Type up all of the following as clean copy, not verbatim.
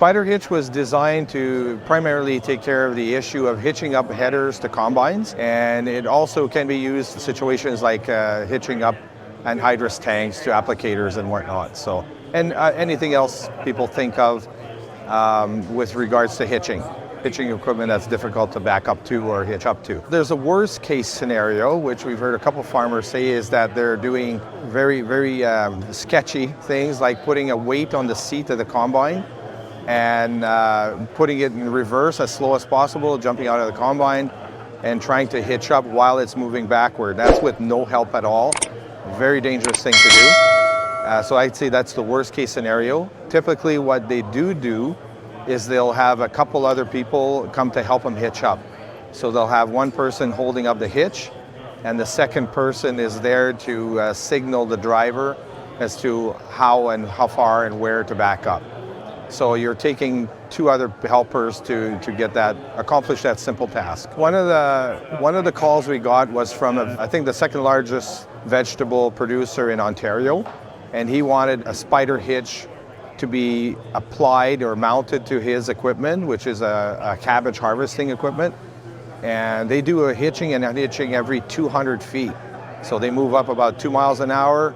Spider hitch was designed to primarily take care of the issue of hitching up headers to combines, and it also can be used in situations like hitching up anhydrous tanks to applicators and whatnot. So, and anything else people think of with regards to hitching equipment that's difficult to back up to or hitch up to. There's a worst case scenario, which we've heard a couple farmers say, is that they're doing very sketchy things like putting a weight on the seat of the combine and putting it in reverse as slow as possible, jumping out of the combine and trying to hitch up while it's moving backward. That's with no help at all. Very dangerous thing to do. So I'd say that's the worst case scenario. Typically what they do is they'll have a couple other people come to help them hitch up. So they'll have one person holding up the hitch, and the second person is there to signal the driver as to how and how far and where to back up. So you're taking two other helpers to accomplish that simple task. One of the calls we got was from I think the second largest vegetable producer in Ontario, and he wanted a Spider hitch to be applied or mounted to his equipment, which is a cabbage harvesting equipment. And they do a hitching and unhitching every 200 feet. So they move up about 2 miles an hour,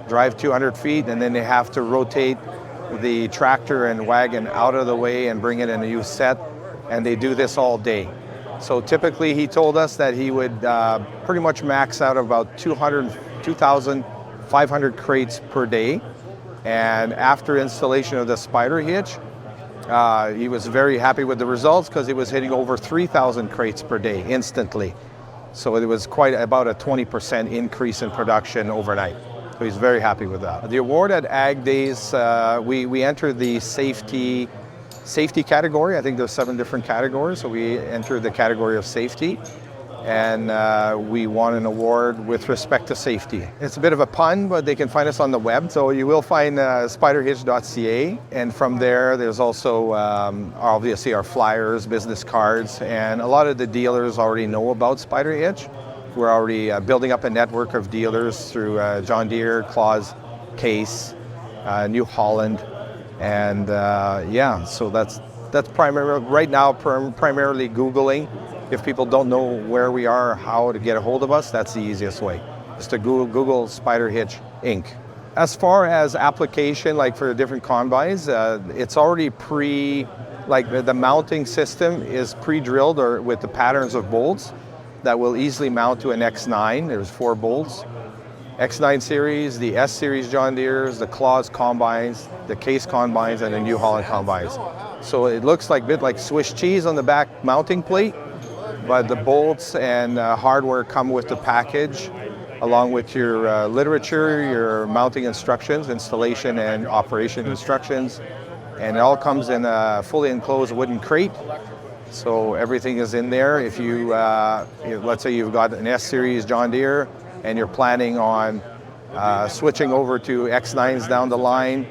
drive 200 feet, and then they have to rotate the tractor and wagon out of the way and bring it in a new set. And they do this all day. So typically he told us that he would pretty much max out about 2,500 crates per day. And after installation of the Spider hitch, he was very happy with the results because he was hitting over 3,000 crates per day instantly. So it was quite about a 20% increase in production overnight. So he's very happy with that. The award at Ag Days, we entered the safety category. I think there's 7 different categories. So we entered the category of safety. And we won an award with respect to safety. It's a bit of a pun, but they can find us on the web. So you will find spiderhitch.ca, and from there there's also obviously our flyers, business cards, and a lot of the dealers already know about Spider hitch. We're already building up a network of dealers through John Deere, Claus, Case, New Holland, and so that's primarily right now primarily Googling. If people don't know where we are, how to get a hold of us, that's the easiest way. Just to Google Spider Hitch Inc. As far as application, like for the different combines, it's already the mounting system is pre-drilled or with the patterns of bolts that will easily mount to an X9. There's 4 bolts. X9 series, the S series John Deere's, the Claus combines, the Case combines, and the New Holland combines. So it looks like a bit like Swiss cheese on the back mounting plate, but the bolts and hardware come with the package, along with your literature, your mounting instructions, installation and operation instructions, and it all comes in a fully enclosed wooden crate. So everything is in there. If you, let's say you've got an S-Series John Deere and you're planning on switching over to X9s down the line,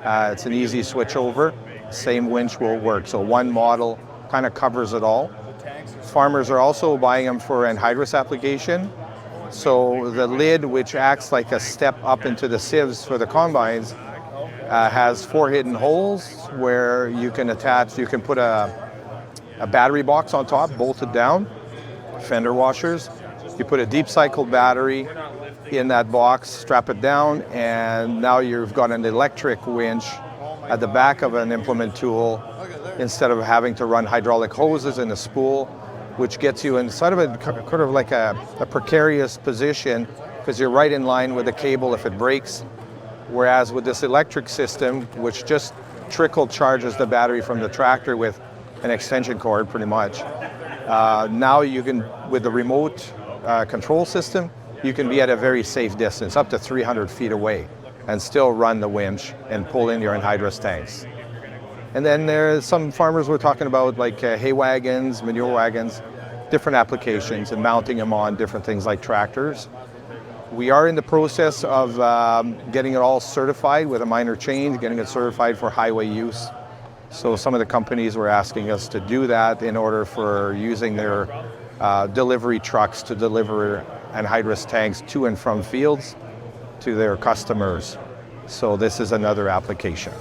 it's an easy switch over. Same winch will work. So one model kind of covers it all. Farmers are also buying them for anhydrous application. So the lid, which acts like a step up into the sieves for the combines, has 4 hidden holes where you can put a battery box on top, bolted down, fender washers. You put a deep cycle battery in that box, strap it down, and now you've got an electric winch at the back of an implement tool instead of having to run hydraulic hoses in a spool, which gets you in sort of a precarious position because you're right in line with the cable if it breaks. Whereas with this electric system, which just trickle charges the battery from the tractor with an extension cord pretty much, now you can, with the remote control system, you can be at a very safe distance, up to 300 feet away, and still run the winch and pull in your anhydrous tanks. And then there's some farmers we're talking about, like hay wagons, manure wagons, different applications, and mounting them on different things like tractors. We are in the process of getting it all certified with a minor change, getting it certified for highway use. So some of the companies were asking us to do that in order for using their delivery trucks to deliver anhydrous tanks to and from fields to their customers. So this is another application.